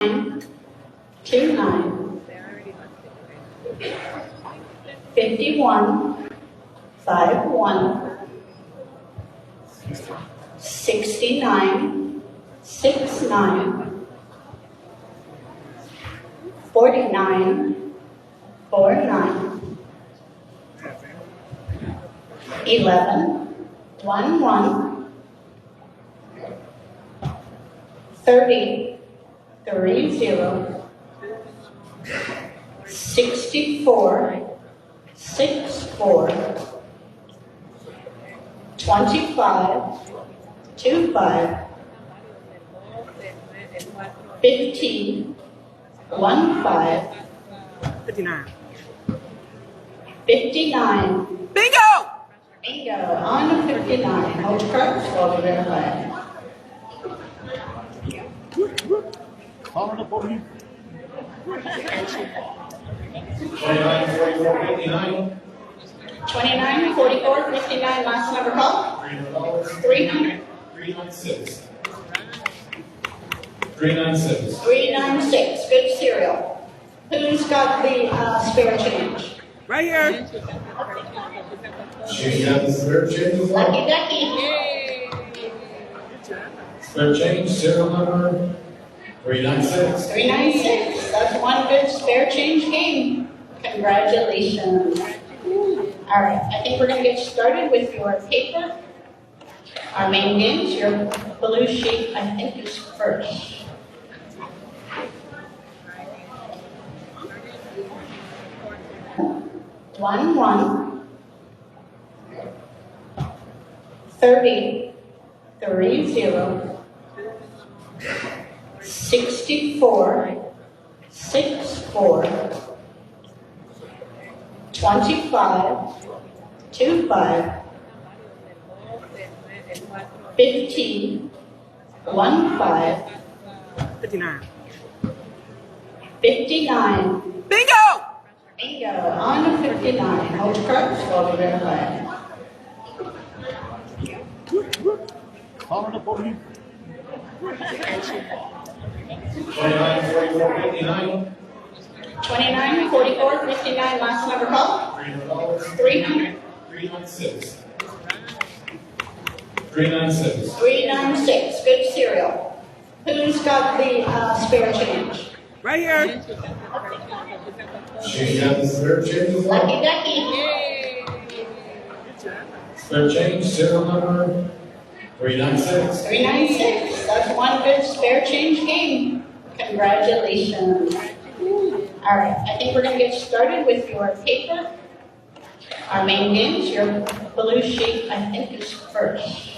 29, 51, 51, 69, 69, 49, 49, 11, 11, 30, 30, 64, 64, 25, 25, 15, 15, 59. Bingo! Bingo, on to 59. Hold your cards while we verify. Calling the podium. 29, 44, 59. 29, 44, 59, last number call. $300. 300. 396. 396. 396, good cereal. Who's got the spare change? Right here. She got the spare change. Lucky Ducky. Spare change, serial number 396. 396, that's one good spare change game. Congratulations. All right, I think we're going to get started with your paper. Our main games, your blue sheet, I think, is first. One, 30, 30, 64, 64, 25, 25, 15, 15, 59. 59. Bingo! Bingo, on to 59. Hold your cards while we verify. Calling the podium. 29, 44, 59. 29, 44, 59, last number call. $300. 300. 396. 396. 396, good cereal. Who's got the spare change? Right here. She got the spare change. Lucky Ducky. Spare change, serial number 396. 396, that's one good spare change game. Congratulations. All right, I think we're going to get started with your paper. Our main games, your blue sheet, I think, is first.